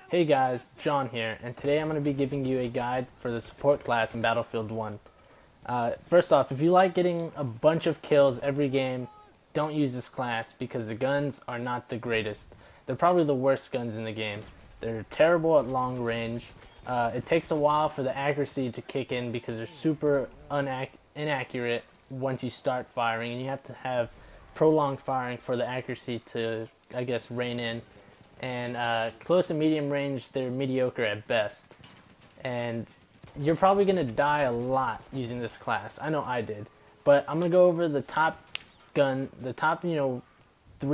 Hey guys, John here, and today I'm going to be giving you a guide for the support class in Battlefield 1. First off, if you like getting a bunch of kills every game, don't use this class because the guns are not the greatest. They're probably the worst guns in the game. They're terrible at long range. It takes a while for the accuracy to kick in because they're super inaccurate once you start firing, and you have to have prolonged firing for the accuracy to, I guess, rein in. And close and medium range, they're mediocre at best. And you're probably going to die a lot using this class. I know I did. But I'm going to go over the top three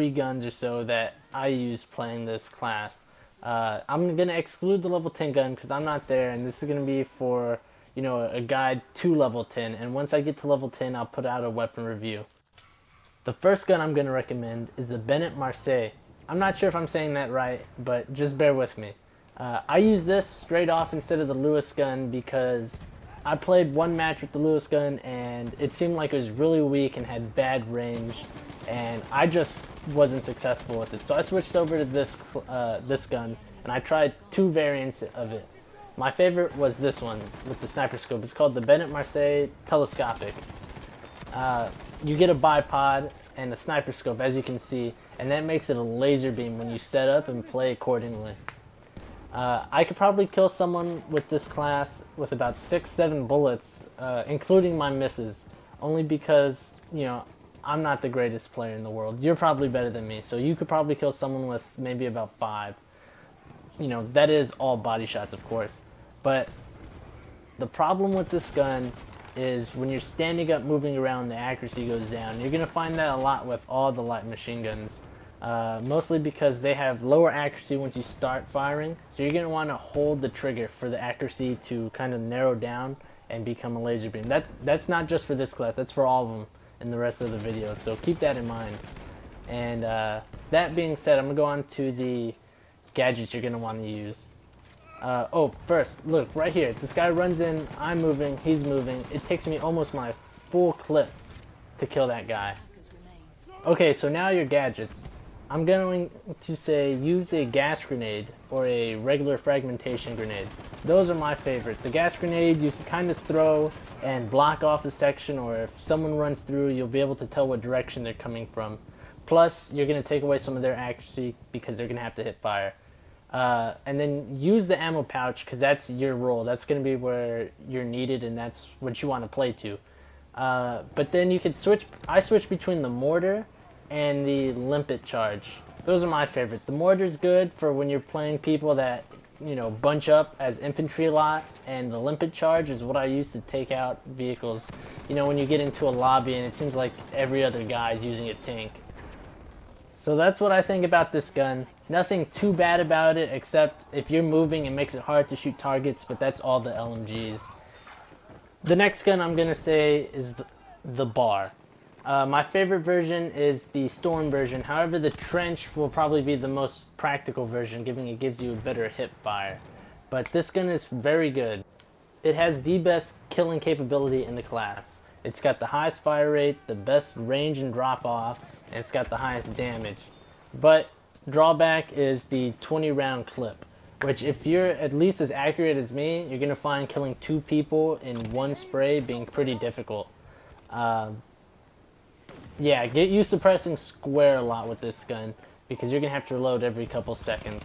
guns or so that I use playing this class. I'm going to exclude the level 10 gun because I'm not there, and this is going to be for, a guide to level 10. And once I get to level 10, I'll put out a weapon review. The first gun I'm going to recommend is the Bennett Marseille. I'm not sure if I'm saying that right, but just bear with me. I use this straight off instead of the Lewis gun because I played one match with the Lewis gun and it seemed like it was really weak and had bad range, and I just wasn't successful with it. So I switched over to this gun, and I tried two variants of it. My favorite was this one with the sniper scope. It's called the Bennett Marseille Telescopic. You get a bipod and a sniper scope, as you can see, and that makes it a laser beam when you set up and play accordingly. I could probably kill someone with this class with about 6-7 bullets, including my misses, only because, I'm not the greatest player in the world. You're probably better than me, so you could probably kill someone with maybe about 5. That is all body shots, of course. But the problem with this gun is when you're standing up, moving around, the accuracy goes down. You're going to find that a lot with all the light machine guns. Mostly because they have lower accuracy once you start firing. So you're going to want to hold the trigger for the accuracy to kind of narrow down and become a laser beam. That's not just for this class, that's for all of them in the rest of the video. So keep that in mind. And that being said, I'm going to go on to the gadgets you're going to want to use. First, look, right here. This guy runs in, I'm moving, he's moving. It takes me almost my full clip to kill that guy. Okay, so now your gadgets. I'm going to say use a gas grenade or a regular fragmentation grenade. Those are my favorite. The gas grenade you can kind of throw and block off a section, or if someone runs through, you'll be able to tell what direction they're coming from. Plus, you're going to take away some of their accuracy because they're going to have to hit fire. And then use the ammo pouch because that's your role. That's going to be where you're needed, and that's what you want to play to. But then you could switch. I switch between the mortar and the limpet charge. Those are my favorite. The mortar's good for when you're playing people that, bunch up as infantry a lot, and the limpet charge is what I use to take out vehicles. When you get into a lobby and it seems like every other guy is using a tank. So that's what I think about this gun. Nothing too bad about it, except if you're moving it makes it hard to shoot targets, but that's all the LMGs. The next gun I'm going to say is the bar. My favorite version is the Storm version. However, the Trench will probably be the most practical version, given it gives you a better hip fire. But this gun is very good. It has the best killing capability in the class. It's got the highest fire rate, the best range and drop off, and it's got the highest damage. But drawback is the 20 round clip, which if you're at least as accurate as me, you're going to find killing 2 people in one spray being pretty difficult. Yeah, get used to pressing square a lot with this gun because you're going to have to reload every couple seconds.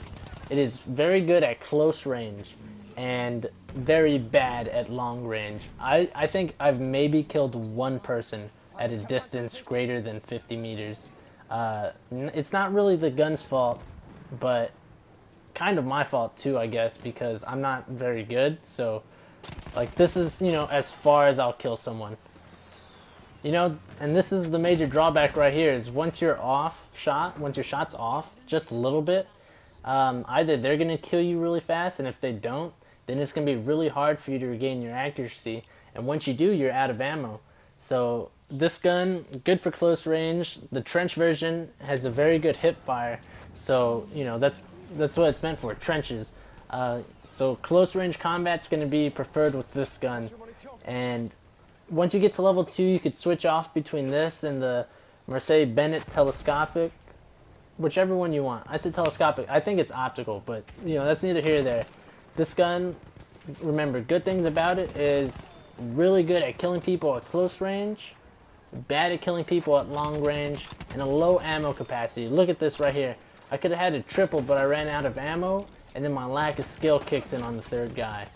It is very good at close range and very bad at long range. I think I've maybe killed one person at a distance greater than 50 meters. It's not really the gun's fault, but kind of my fault too, I guess, because I'm not very good. So, this is, as far as I'll kill someone. And this is the major drawback right here, is once your shot's off just a little bit, either they're going to kill you really fast, and if they don't, then it's going to be really hard for you to regain your accuracy, and once you do, you're out of ammo. So this gun, good for close range. The Trench version has a very good hip fire, so that's what it's meant for, trenches. So close range combat's going to be preferred with this gun, and once you get to level 2, you could switch off between this and the Marseille Bennett Telescopic. whichever one you want. I said telescopic. I think it's optical, but you know that's neither here nor there. This gun, remember, good things about it is really good at killing people at close range, bad at killing people at long range, and a low ammo capacity. Look at this right here. I could have had a triple, but I ran out of ammo, and then my lack of skill kicks in on the third guy.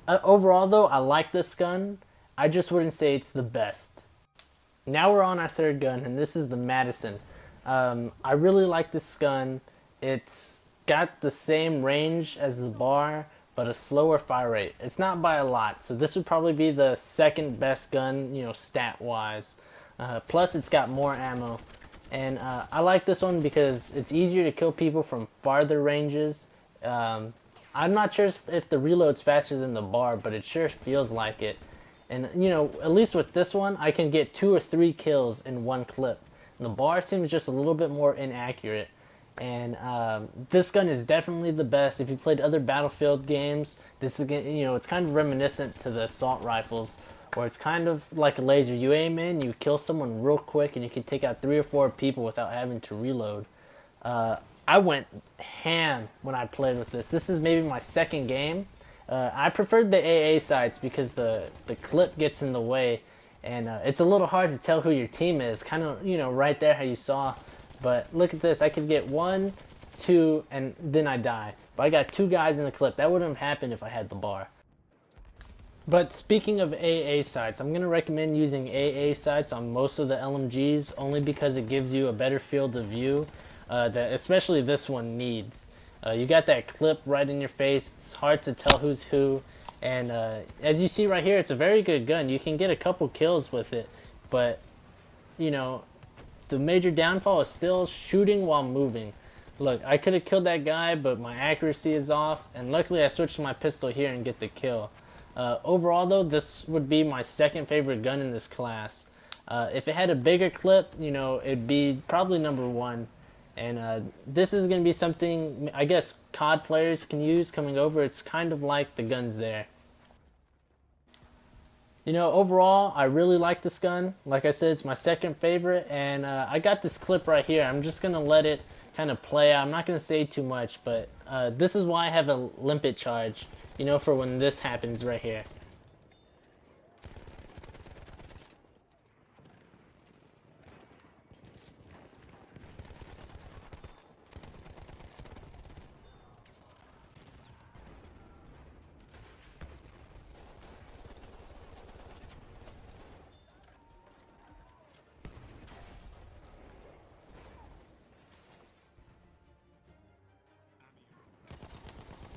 Overall, though, I like this gun. I just wouldn't say it's the best. Now we're on our third gun, and this is the Madison. I really like this gun. It's got the same range as the bar, but a slower fire rate. It's not by a lot, so this would probably be the second best gun, you know, stat-wise. Plus, it's got more ammo. And I like this one because it's easier to kill people from farther ranges. I'm not sure if the reload's faster than the bar, but it sure feels like it. And, you know, at least with this one, I can get 2 or 3 kills in one clip. And the bar seems just a little bit more inaccurate. And this gun is definitely the best. If you played other Battlefield games, this is, you know, it's kind of reminiscent to the assault rifles, where it's kind of like a laser. You aim in, you kill someone real quick, and you can take out 3 or 4 people without having to reload. I went ham when I played with this. This is maybe my second game. I preferred the AA sights because the clip gets in the way, and it's a little hard to tell who your team is. Kind of, you know, right there how you saw. But look at this. I could get 1, 2, and then I die. But I got 2 guys in the clip. That wouldn't have happened if I had the bar. But speaking of AA sights, I'm going to recommend using AA sights on most of the LMGs only because it gives you a better field of view that especially this one needs. You got that clip right in your face. It's hard to tell who's who. And as you see right here, it's a very good gun. You can get a couple kills with it. But, you know, the major downfall is still shooting while moving. Look, I could have killed that guy, but my accuracy is off. And luckily I switched to my pistol here and get the kill. Overall, though, this would be my second favorite gun in this class. If it had a bigger clip, you know, it'd be probably number 1. And this is going to be something, I guess, COD players can use coming over. It's kind of like the guns there. You know, overall, I really like this gun. Like I said, it's my second favorite. And I got this clip right here. I'm just going to let it kind of play. I'm not going to say too much, but this is why I have a limpet charge. You know, for when this happens right here.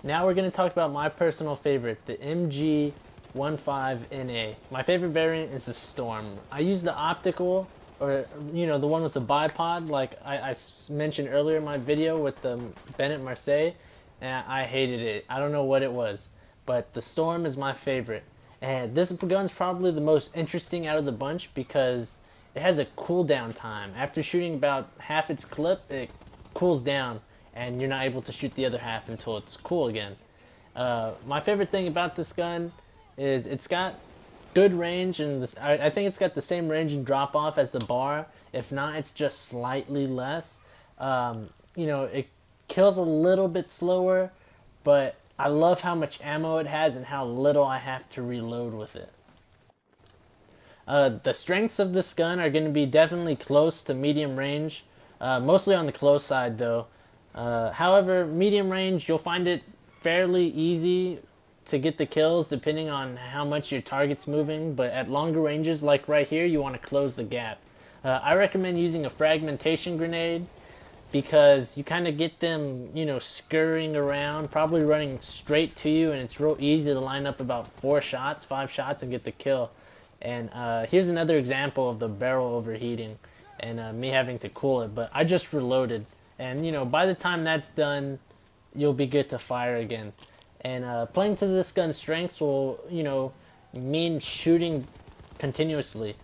Now we're going to talk about my personal favorite, the MG15NA. My favorite variant is the Storm. I use the optical, or you know, the one with the bipod, like I mentioned earlier in my video with the Bennett Marseille, and I hated it. I don't know what it was, but the Storm is my favorite. And this gun's probably the most interesting out of the bunch because it has a cooldown time. After shooting about half its clip, it cools down, and you're not able to shoot the other half until it's cool again. My favorite thing about this gun is it's got good range, and I think it's got the same range and drop off as the bar. If not, it's just slightly less. You know, it kills a little bit slower, but I love how much ammo it has and how little I have to reload with it. The strengths of this gun are going to be definitely close to medium range, mostly on the close side though. However, medium range, you'll find it fairly easy to get the kills depending on how much your target's moving, but at longer ranges like right here, you want to close the gap. I recommend using a fragmentation grenade because you kind of get them, you know, scurrying around, probably running straight to you, and it's real easy to line up about 4 shots, 5 shots and get the kill. And here's another example of the barrel overheating and me having to cool it, but I just reloaded. And, you know, by the time that's done, you'll be good to fire again. And playing to this gun's strengths will, you know, mean shooting continuously.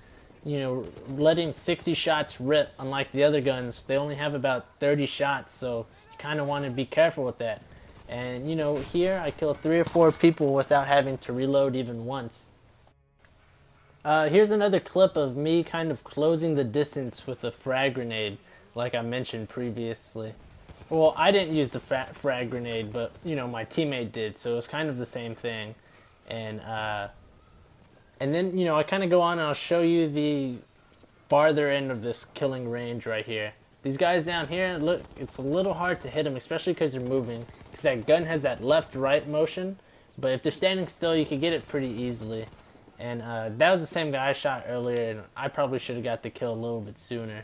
You know, letting 60 shots rip, unlike the other guns, they only have about 30 shots, so you kind of want to be careful with that. And, you know, here I killed 3 or 4 people without having to reload even once. Here's another clip of me kind of closing the distance with a frag grenade. like I mentioned previously. Well, I didn't use the frag grenade, but you know my teammate did, so it was kind of the same thing. And then you know I kind of go on and I'll show you the farther end of this killing range right here. These guys down here, look, it's a little hard to hit them, especially because they're moving. Because that gun has that left-right motion, but if they're standing still, you can get it pretty easily. And that was the same guy I shot earlier, and I probably should have got the kill a little bit sooner.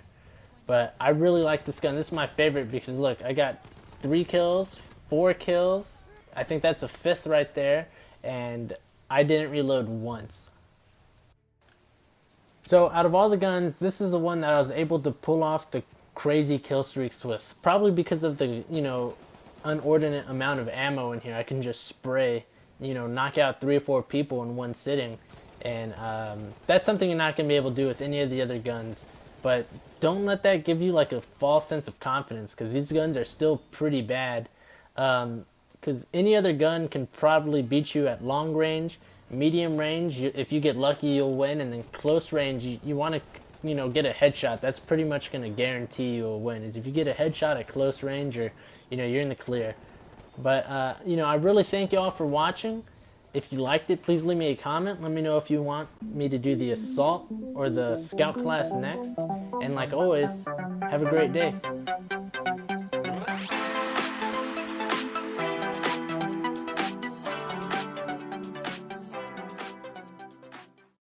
But I really like this gun. This is my favorite because look, I got 3 kills, 4 kills. I think that's a 5th right there, and I didn't reload once. So out of all the guns, this is the one that I was able to pull off the crazy kill streaks with. Probably because of the, you know, inordinate amount of ammo in here. I can just spray, you know, knock out 3 or 4 people in one sitting. And that's something you're not going to be able to do with any of the other guns. But don't let that give you like a false sense of confidence, because these guns are still pretty bad. Because any other gun can probably beat you at long range. Medium range, if you get lucky, you'll win, and then close range, you want to, you know, get a headshot. That's pretty much going to guarantee you a win. Is if you get a headshot at close range, or you know, you're in the clear. But you know, I really thank y'all for watching. If you liked it, please leave me a comment. Let me know if you want me to do the assault or the scout class next. And like always, have a great day.